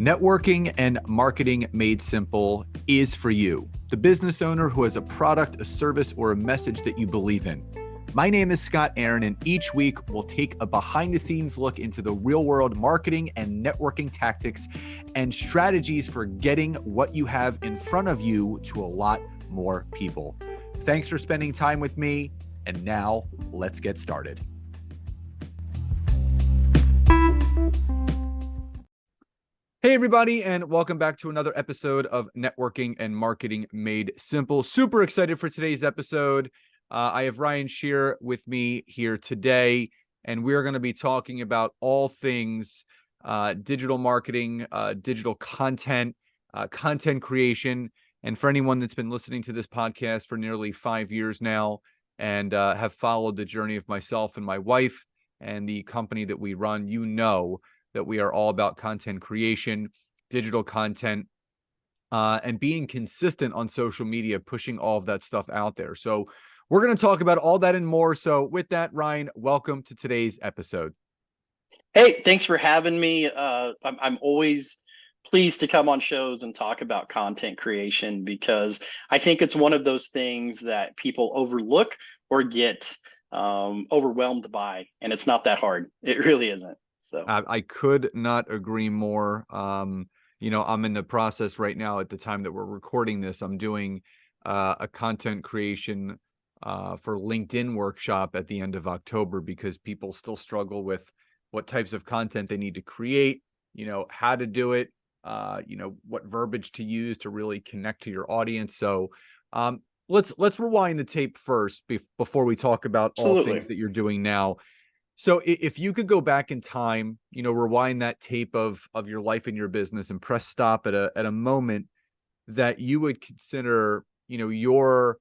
Networking and marketing made simple is for you, the business owner who has a product, a service, or a message that you believe in. My name is Scott Aaron, and each week we'll take a behind-the-scenes look into the real-world marketing and networking tactics and strategies for getting what you have in front of you to a lot more people. Thanks for spending time with me, and now let's get started. Hey, everybody, and welcome back to another episode of Networking and Marketing Made Simple. Super excited for today's episode. I have Ryan Sherrer with me here today, and we're going to be talking about all things digital marketing, digital content, content creation. And for anyone that's been listening to this podcast for nearly 5 years now and have followed the journey of myself and my wife and the company that we run, you know that we are all about content creation, digital content, and being consistent on social media, pushing all of that stuff out there. So we're going to talk about all that and more. So with that, Ryan, welcome to today's episode. Hey, thanks for having me. I'm always pleased to come on shows and talk about content creation because I think it's one of those things that people overlook or get overwhelmed by, and it's not that hard. It really isn't. So I could not agree more. I'm in the process right now at the time that we're recording this. I'm doing a content creation for LinkedIn workshop at the end of October because people still struggle with what types of content they need to create, how to do it, what verbiage to use to really connect to your audience. So let's rewind the tape first before we talk about all things that you're doing now. So if you could go back in time, rewind that tape of your life and your business and press stop at a moment that you would consider, your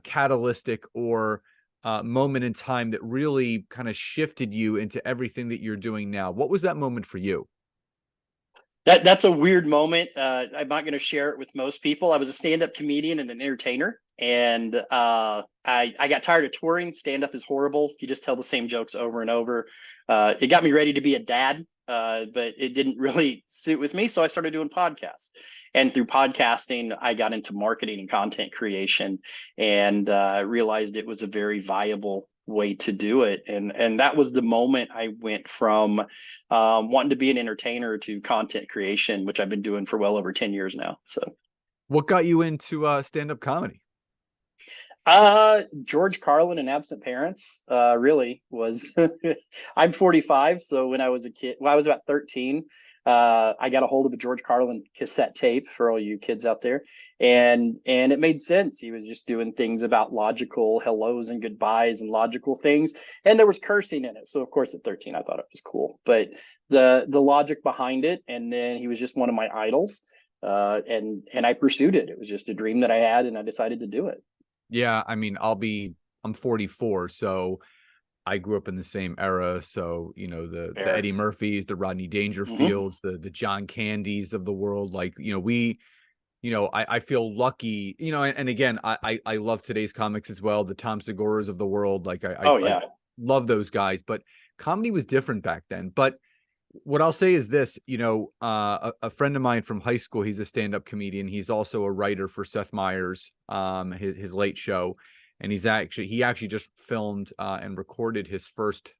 catalytic or moment in time that really kind of shifted you into everything that you're doing now, what was that moment for you? That's a weird moment. I'm not going to share it with most people. I was a stand-up comedian and an entertainer, and I got tired of touring. Stand-up is horrible. You just tell the same jokes over and over. It got me ready to be a dad, but it didn't really suit with me. So I started doing podcasts. And through podcasting, I got into marketing and content creation and realized it was a very viable way to do it. And that was the moment I went from wanting to be an entertainer to content creation, which I've been doing for well over 10 years now. So what got you into stand-up comedy? George Carlin and Absent Parents really was. I'm 45, so when I was a kid, I was about 13. I got a hold of a George Carlin cassette tape for all you kids out there, and it made sense. He was just doing things about logical hellos and goodbyes and logical things, and there was cursing in it. So of course at 13 I thought it was cool, but the logic behind it, and then he was just one of my idols, and I pursued it. It was just a dream that I had, and I decided to do it. Yeah, I mean, I'm 44, so I grew up in the same era. So, the Eddie Murphys, the Rodney Dangerfields, the John Candys of the world. Like, I feel lucky, and again, I love today's comics as well. The Tom Segura's of the world. Like, I love those guys, but comedy was different back then. But what I'll say is this, a friend of mine from high school, he's a stand-up comedian. He's also a writer for Seth Meyers, his late show. And he actually just filmed and recorded his first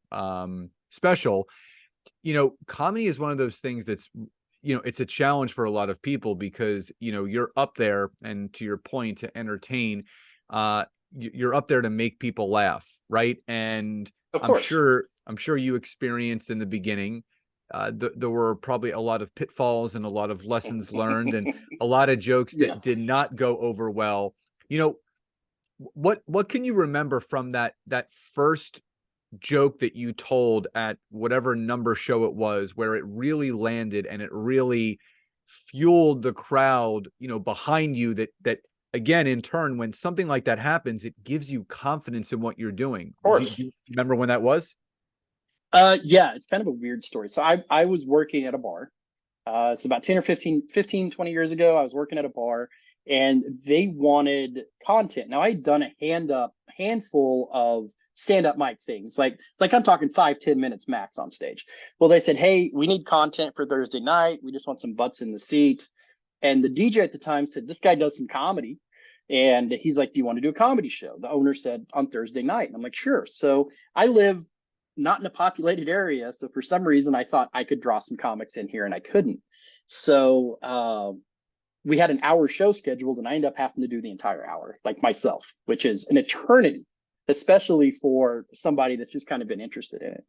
special. Comedy is one of those things that's, it's a challenge for a lot of people because, you're up there, and to your point, to entertain, you're up there to make people laugh. Right. And I'm sure you experienced in the beginning, there were probably a lot of pitfalls and a lot of lessons learned and a lot of jokes that did not go over well. What can you remember from that first joke that you told at whatever number show it was, where it really landed and it really fueled the crowd, behind you, that again, in turn, when something like that happens, it gives you confidence in what you're doing. Of course. Do you remember when that was? Yeah, it's kind of a weird story. So I was working at a bar. It's about 10 or 15, 20 years ago. I was working at a bar, and they wanted content. Now, I'd done a handful of stand-up mic things. Like I'm talking 5-10 minutes max on stage. Well, they said, hey, we need content for Thursday night. We just want some butts in the seat. And the DJ at the time said, this guy does some comedy. And he's like, do you want to do a comedy show? The owner said on Thursday night. And I'm like, sure. So I live not in a populated area. So for some reason, I thought I could draw some comics in here and I couldn't. So we had an hour show scheduled and I ended up having to do the entire hour, like myself, which is an eternity, especially for somebody that's just kind of been interested in it.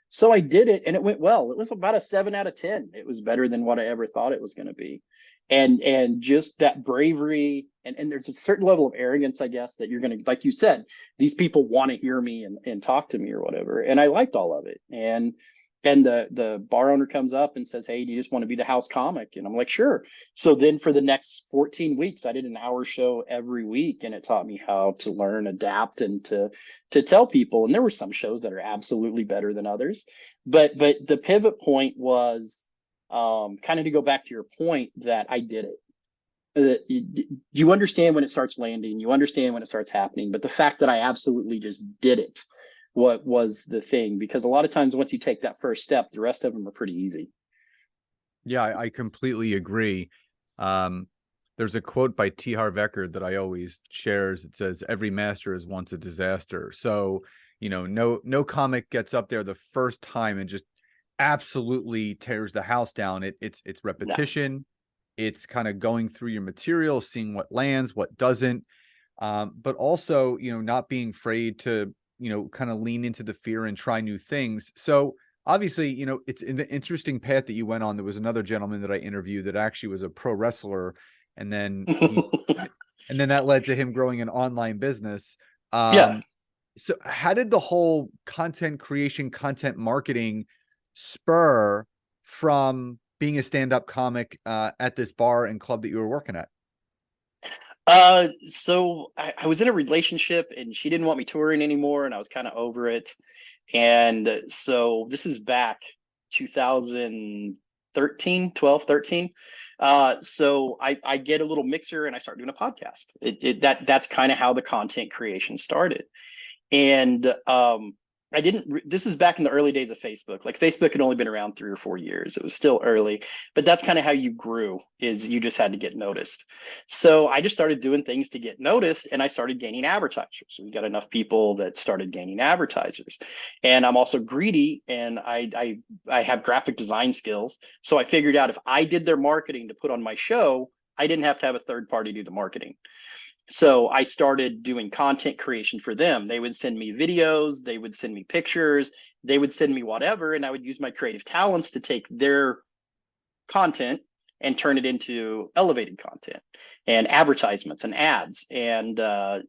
So I did it and it went well. It was about a 7 out of 10. It was better than what I ever thought it was going to be. And just that bravery and there's a certain level of arrogance, I guess, that you're going to, like you said, these people want to hear me and talk to me or whatever. And I liked all of it. And the bar owner comes up and says, hey, do you just want to be the house comic? And I'm like, sure. So then for the next 14 weeks, I did an hour show every week. And it taught me how to learn, adapt, and to tell people. And there were some shows that are absolutely better than others. But the pivot point was kind of to go back to your point that I did it. You understand when it starts landing, you understand when it starts happening. But the fact that I absolutely just did it, what was the thing, because a lot of times once you take that first step, the rest of them are pretty easy. Yeah, I completely agree. There's a quote by T. Harv Eker that I always shares. It says, every master is once a disaster. So, no comic gets up there the first time and just absolutely tears the house down. It's repetition. No. It's kind of going through your material, seeing what lands, what doesn't. But also, not being afraid to, kind of lean into the fear and try new things. So obviously, it's an interesting path that you went on. There was another gentleman that I interviewed that actually was a pro wrestler. And then and then that led to him growing an online business. Yeah. So how did the whole content creation, content marketing spur from being a stand-up comic at this bar and club that you were working at? So I was in a relationship and she didn't want me touring anymore and I was kind of over it. And so this is back 2013, 12, 13. So I get a little mixer and I start doing a podcast. That's kind of how the content creation started. And this is back in the early days of Facebook. Like Facebook had only been around 3 or 4 years. It was still early, but that's kind of how you grew, is you just had to get noticed. So I just started doing things to get noticed and I started gaining advertisers. We got enough people that started gaining advertisers. And I'm also greedy and I have graphic design skills. So I figured out if I did their marketing to put on my show, I didn't have to have a third party do the marketing. So I started doing content creation for them. They would send me videos, they would send me pictures, they would send me whatever, and I would use my creative talents to take their content and turn it into elevated content and advertisements and ads. And that's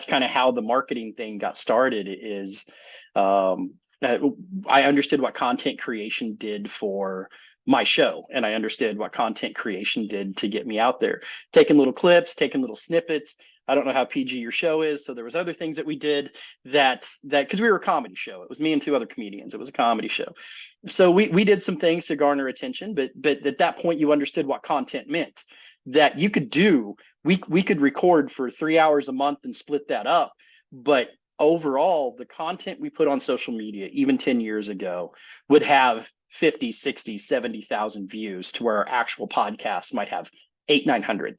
kind of how the marketing thing got started. Is I understood what content creation did for my show, and I understood what content creation did to get me out there, taking little clips, taking little snippets. I don't know how PG your show is, so there was other things that we did that because we were a comedy show. It was me and 2 other comedians. It was a comedy show, so we did some things to garner attention. But at that point, you understood what content meant. That you could do. We could record for 3 hours a month and split that up, but overall, the content we put on social media, even 10 years ago, would have 50, 60, 70,000 views, to where our actual podcast might have 800,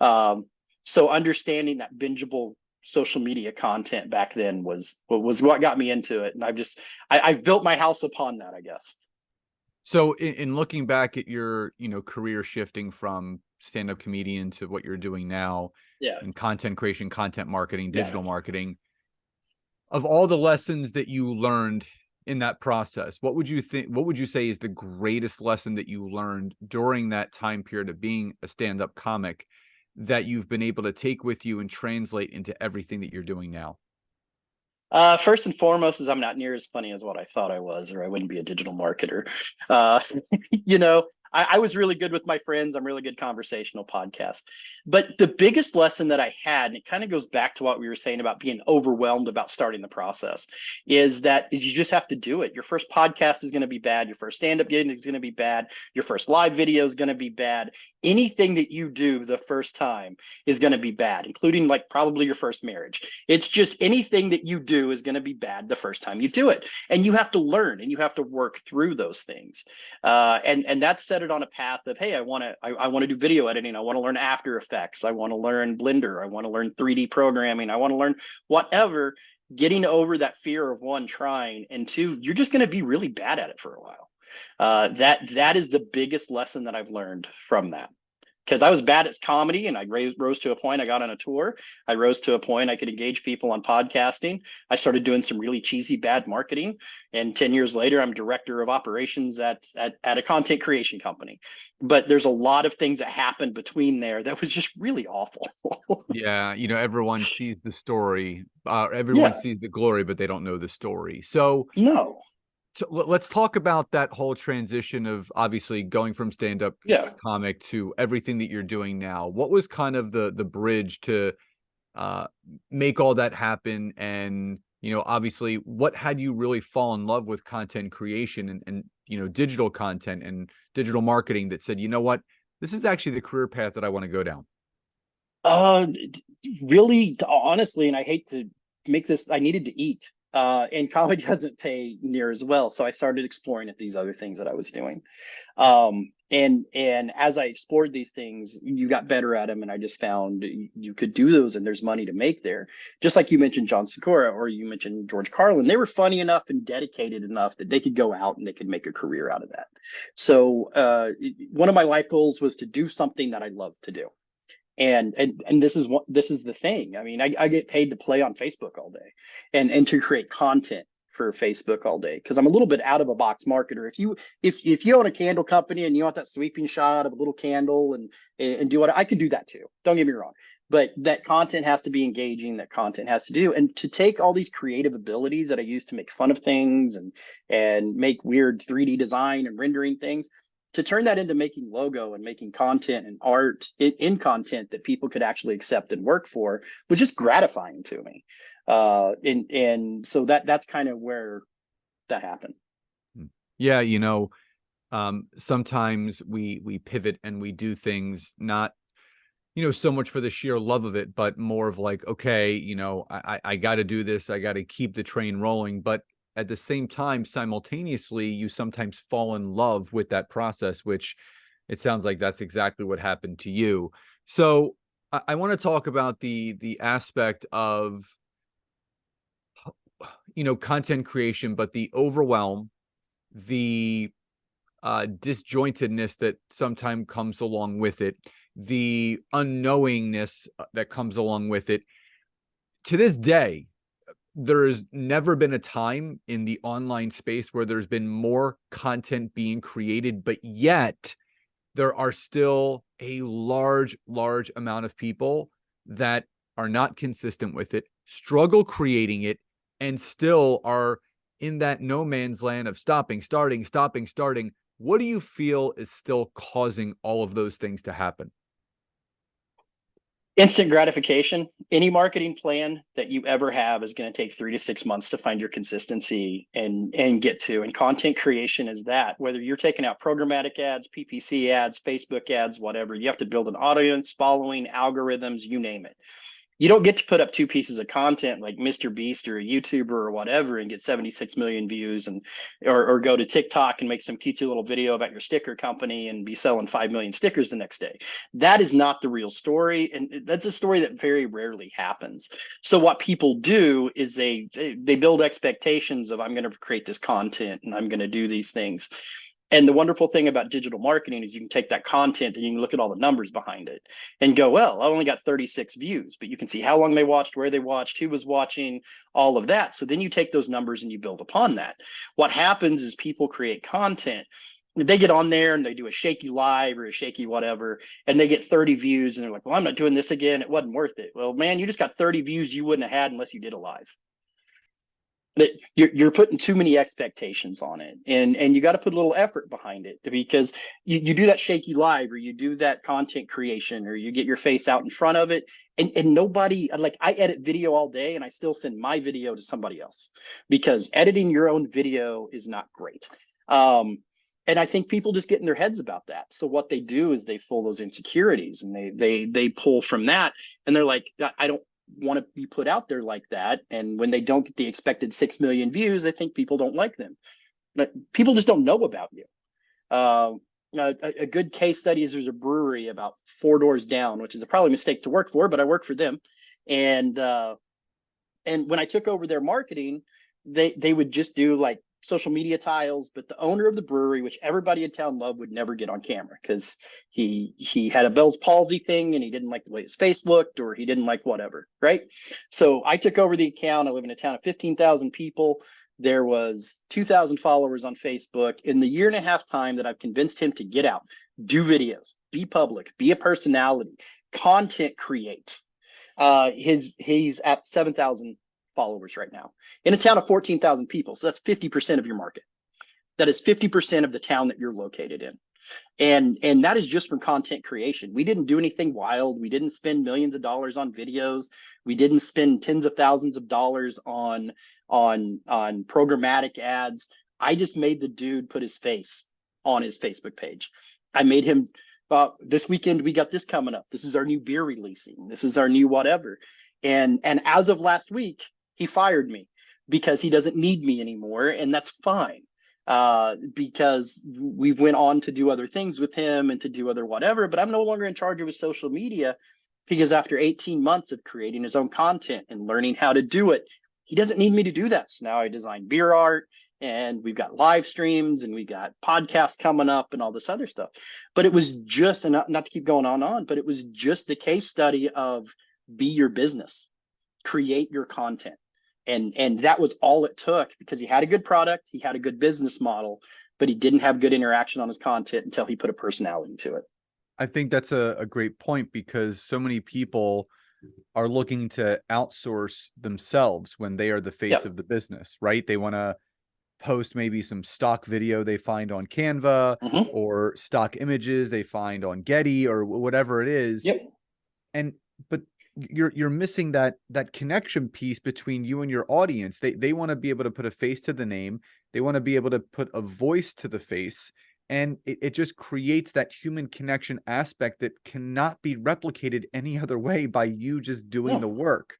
900. So understanding that bingeable social media content back then was what got me into it. And I've built my house upon that, I guess. So in looking back at your, career shifting from stand-up comedian to what you're doing now, yeah, in content creation, content marketing, digital marketing, of all the lessons that you learned in that process, what would you say is the greatest lesson that you learned during that time period of being a stand-up comic that you've been able to take with you and translate into everything that you're doing now? First and foremost is I'm not near as funny as what I thought I was, or I wouldn't be a digital marketer. I was really good with my friends. I'm really good conversational podcast. But the biggest lesson that I had, and it kind of goes back to what we were saying about being overwhelmed about starting the process, is that you just have to do it. Your first podcast is going to be bad. Your first stand-up gig is going to be bad. Your first live video is going to be bad. Anything that you do the first time is going to be bad, including like probably your first marriage. It's just anything that you do is going to be bad the first time you do it. And you have to learn and you have to work through those things. And that's set it on a path of, hey, I want to do video editing. I want to learn After Effects. I want to learn Blender. I want to learn 3D programming. I want to learn whatever. Getting over that fear of one, trying, and two, you're just going to be really bad at it for a while. That is the biggest lesson that I've learned from that. Because I was bad at comedy and I rose to a point. I got on a tour. I rose to a point I could engage people on podcasting. I started doing some really cheesy, bad marketing. And 10 years later, I'm director of operations at a content creation company. But there's a lot of things that happened between there that was just really awful. Yeah, everyone sees the story, everyone Yeah, sees the glory, but they don't know the story. So no. let's talk about that whole transition of obviously going from stand-up Yeah. comic to everything that you're doing now. What was kind of the bridge to make all that happen? And obviously, what had you really fall in love with content creation and digital content and digital marketing that said, you know what, this is actually the career path that I want to go down? Uh, Really, honestly, and I hate to make this, I needed to eat. And comedy doesn't pay near as well. So I started exploring at these other things that I was doing. And as I explored these things, you got better at them. And I just found you could do those and there's money to make there. Just like you mentioned John Sikora or you mentioned George Carlin, they were funny enough and dedicated enough that they could go out and they could make a career out of that. So one of my life goals was to do something that I love to do. And this is the thing. I mean, I get paid to play on Facebook all day and to create content for Facebook all day because I'm a little bit out of a box marketer. If you own a candle company and you want that sweeping shot of a little candle and do what I can do that too. Don't get me wrong. But that content has to be engaging, that content has to do. And to take all these creative abilities that I use to make fun of things and make weird 3D design and rendering things, to turn that into making logo and making content and art in content that people could actually accept and work for was just gratifying to me. And so that's kind of where that happened. Yeah, sometimes we pivot and we do things not so much for the sheer love of it, but more of like, okay, I got to do this. I got to keep the train rolling. But at the same time, simultaneously, you sometimes fall in love with that process, which it sounds like that's exactly what happened to you. So I want to talk about the aspect of, content creation, but the overwhelm, the disjointedness that sometimes comes along with it, the unknowingness that comes along with it. To this day, there has never been a time in the online space where there's been more content being created, but yet there are still a large amount of people that are not consistent with it, struggle creating it, and still are in that no man's land of stopping, starting. What do you feel is still causing all of those things to happen? Instant gratification. Any marketing plan that you ever have is going to take 3 to 6 months to find your consistency and get to. And content creation is that. Whether you're taking out programmatic ads, PPC ads, Facebook ads, whatever, you have to build an audience, following, algorithms, you name it. You don't get to put up 2 pieces of content like Mr. Beast or a YouTuber or whatever and get 76 million views or go to TikTok and make some cutesy little video about your sticker company and be selling 5 million stickers the next day. That is not the real story. And that's a story that very rarely happens. So what people do is they build expectations of, I'm going to create this content and I'm going to do these things. And the wonderful thing about digital marketing is you can take that content and you can look at all the numbers behind it and go, well, I only got 36 views, but you can see how long they watched, where they watched, who was watching, all of that. So then you take those numbers and you build upon that. What happens is people create content. They get on there and they do a shaky live or a shaky whatever, and they get 30 views and they're like, well, I'm not doing this again. It wasn't worth it. Well, man, you just got 30 views you wouldn't have had unless you did a live. that you're putting too many expectations on it, and you got to put a little effort behind it, because you do that shaky live, or you do that content creation, or you get your face out in front of it, and nobody, like, I edit video all day and I still send my video to somebody else, because editing your own video is not great. And I think people just get in their heads about that. So what they do is they pull those insecurities, and they pull from that, and they're like, I don't want to be put out there like that. And when they don't get the expected 6 million views, I think people don't like them. But people just don't know about you. A good case study is, there's a brewery about 4 doors down, which is a probably mistake to work for, but I work for them. And when I took over their marketing, they would just do like social media tiles, but the owner of the brewery, which everybody in town loved, would never get on camera, because he had a Bell's palsy thing, and he didn't like the way his face looked, or he didn't like whatever, right? So I took over the account. I live in a town of 15,000 people. There was 2,000 followers on Facebook. In the 1.5 year time that I've convinced him to get out, do videos, be public, be a personality, content create, he's at 7,000 followers right now in a town of 14,000 people. So that's 50% of your market. That is 50% of the town that you're located in. And that is just from content creation. We didn't do anything wild. We didn't spend millions of dollars on videos. We didn't spend tens of thousands of dollars on programmatic ads. I just made the dude put his face on his Facebook page. I made him, this weekend we got this coming up. This is our new beer releasing. This is our new whatever. And as of last week, he fired me because he doesn't need me anymore, and that's fine, because we've went on to do other things with him and to do other whatever. But I'm no longer in charge of his social media, because after 18 months of creating his own content and learning how to do it, he doesn't need me to do that. So now I design beer art, and we've got live streams, and we got podcasts coming up, and all this other stuff. But it was just, and not to keep going on, but it was just the case study of be your business, create your content. And that was all it took, because he had a good product, he had a good business model, but he didn't have good interaction on his content until he put a personality to it. I think that's a great point, because so many people are looking to outsource themselves when they are the face of the business, right? They want to post maybe some stock video they find on Canva, or stock images they find on Getty, or whatever it is. But you're missing that connection piece between you and your audience. They want to be able to put a face to the name. They want to be able to put a voice to the face. And it just creates that human connection aspect that cannot be replicated any other way by you just doing the work.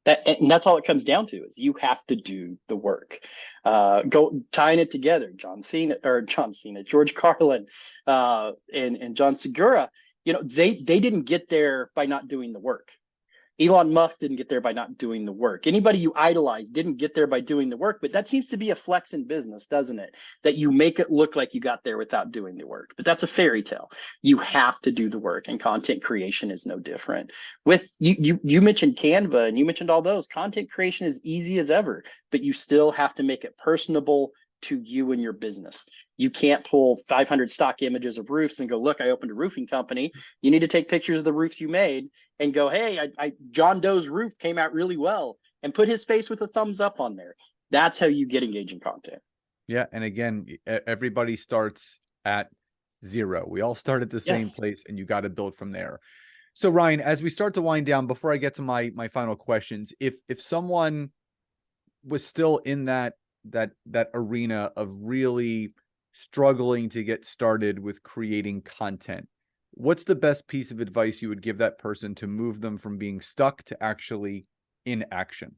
And that's all it comes down to, is you have to do the work. Go tying it together. George Carlin, and John Segura, they didn't get there by not doing the work. Elon Musk didn't get there by not doing the work. Anybody you idolize didn't get there by doing the work. But that seems to be a flex in business, doesn't it? That you make it look like you got there without doing the work. But that's a fairy tale. You have to do the work, and content creation is no different. With you mentioned Canva, and you mentioned all those. Content creation is easy as ever, but you still have to make it personable to you and your business. You can't pull 500 stock images of roofs and go, look, I opened a roofing company. You need to take pictures of the roofs you made and go, hey, John Doe's roof came out really well, and put his face with a thumbs up on there. That's how you get engaging content. Yeah. And again, everybody starts at zero. We all start at the same place, and you got to build from there. So Ryan, as we start to wind down, before I get to my final questions, if someone was still in that arena of really struggling to get started with creating content, what's the best piece of advice you would give that person to move them from being stuck to actually in action?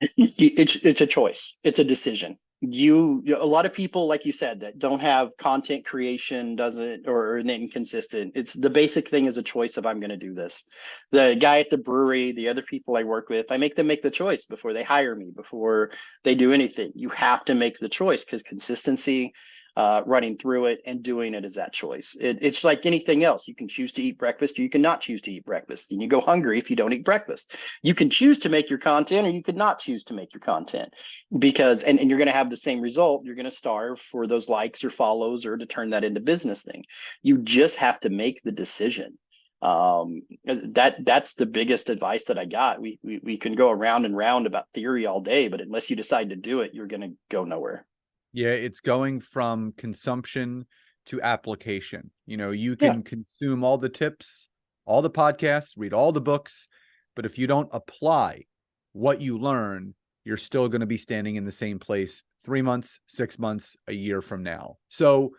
It's a choice. It's a decision. A lot of people, like you said, that don't have content creation, doesn't, or inconsistent. It's the basic thing is a choice of, I'm going to do this. The guy at the brewery, the other people I work with, I make them make the choice before they hire me, before they do anything. You have to make the choice, because consistency, running through it and doing it is that choice. It's like anything else. You can choose to eat breakfast, or you cannot choose to eat breakfast, and you go hungry if you don't eat breakfast. You can choose to make your content, or you could not choose to make your content, because and you're going to have the same result. You're going to starve for those likes or follows, or to turn that into business thing. You just have to make the decision. That's the biggest advice that I got. We can go around and round about theory all day, but unless you decide to do it, you're going to go nowhere. Yeah, it's going from consumption to application. You Yeah. can consume all the tips, all the podcasts, read all the books, but if you don't apply what you learn, you're still going to be standing in the same place 3 months, 6 months, a year from now. So,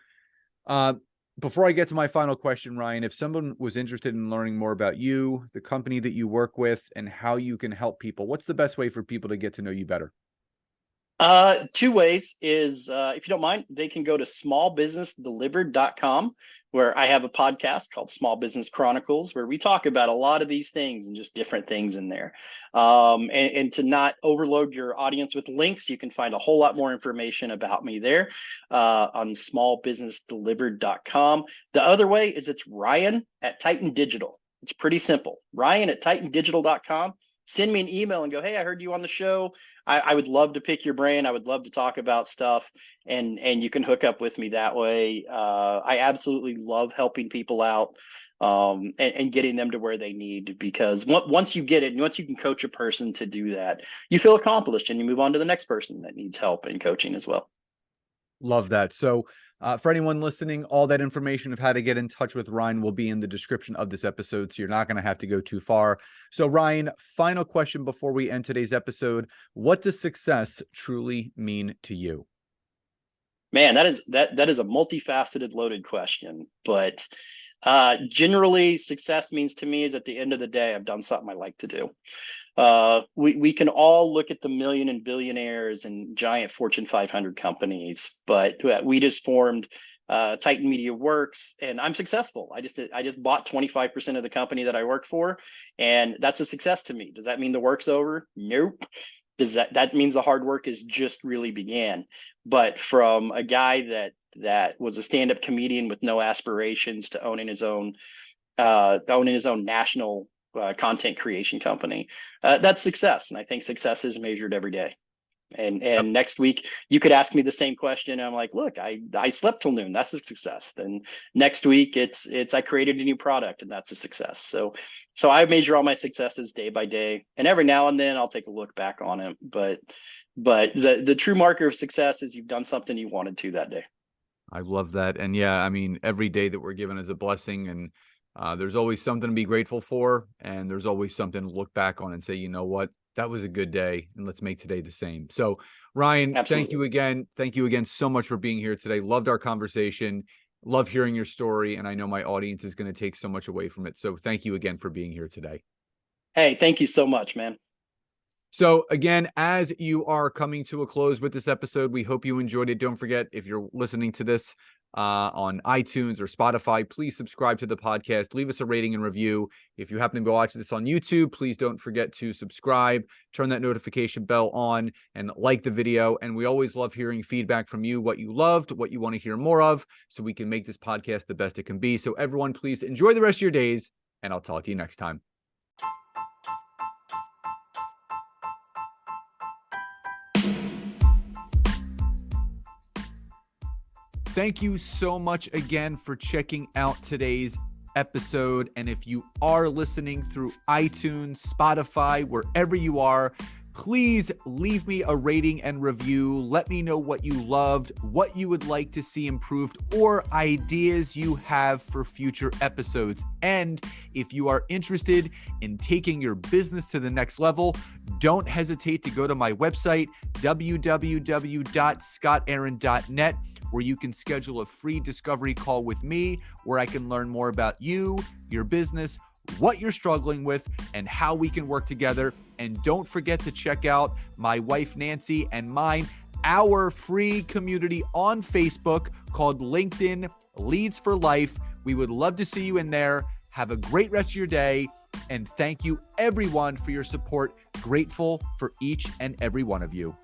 before I get to my final question, Ryan, if someone was interested in learning more about you, the company that you work with, and how you can help people, what's the best way for people to get to know you better? Two ways is, if you don't mind, they can go to smallbusinessdelivered.com, where I have a podcast called Small Business Chronicles, where we talk about a lot of these things and just different things in there. And to not overload your audience with links, you can find a whole lot more information about me there on smallbusinessdelivered.com. The other way is it's Ryan at Titan Digital. It's pretty simple. Ryan at titandigital.com. Send me an email and go, hey, I heard you on the show. I would love to pick your brain. I would love to talk about stuff, and you can hook up with me that way. I absolutely love helping people out and getting them to where they need, because once you get it, and once you can coach a person to do that, you feel accomplished and you move on to the next person that needs help and coaching as well. Love that. So, for anyone listening, all that information of how to get in touch with Ryan will be in the description of this episode, so you're not going to have to go too far. So, Ryan, final question before we end today's episode. What does success truly mean to you? Man, that is a multifaceted, loaded question. But generally, success means to me is at the end of the day, I've done something I like to do. We can all look at the million and billionaires and giant Fortune 500 companies, but we just formed Titan Media Works, and I'm successful. I just bought 25% of the company that I work for, and that's a success to me. Does that mean the work's over? Nope. That means the hard work is just really began. But from a guy that was a stand-up comedian with no aspirations to owning his own national content creation company, that's success. And I think success is measured every day. And next week you could ask me the same question, and I'm like, look, I slept till noon. That's a success. Then next week it's I created a new product, and that's a success. So I measure all my successes day by day, and every now and then I'll take a look back on it. But the true marker of success is you've done something you wanted to that day. I love that. And yeah, I mean, every day that we're given is a blessing, and there's always something to be grateful for, and there's always something to look back on and say, you know what, that was a good day, and let's make today the same. So, Ryan, Absolutely. Thank you again. Thank you again so much for being here today. Loved our conversation. Love hearing your story, and I know my audience is going to take so much away from it. So thank you again for being here today. Hey, thank you so much, man. So again, as you are coming to a close with this episode, we hope you enjoyed it. Don't forget, if you're listening to this on iTunes or Spotify, please subscribe to the podcast. Leave us a rating and review. If you happen to be watching this on YouTube, please don't forget to subscribe, turn that notification bell on, and like the video. And we always love hearing feedback from you, what you loved, what you want to hear more of, so we can make this podcast the best it can be. So everyone, please enjoy the rest of your days, and I'll talk to you next time. Thank you so much again for checking out today's episode. And if you are listening through iTunes, Spotify, wherever you are, please leave me a rating and review. Let me know what you loved, what you would like to see improved, or ideas you have for future episodes. And if you are interested in taking your business to the next level, don't hesitate to go to my website, www.scottaaron.net, where you can schedule a free discovery call with me, where I can learn more about you, your business, what you're struggling with, and how we can work together. And don't forget to check out my wife, Nancy, and mine, our free community on Facebook called LinkedIn Leads for Life. We would love to see you in there. Have a great rest of your day. And thank you everyone for your support. Grateful for each and every one of you.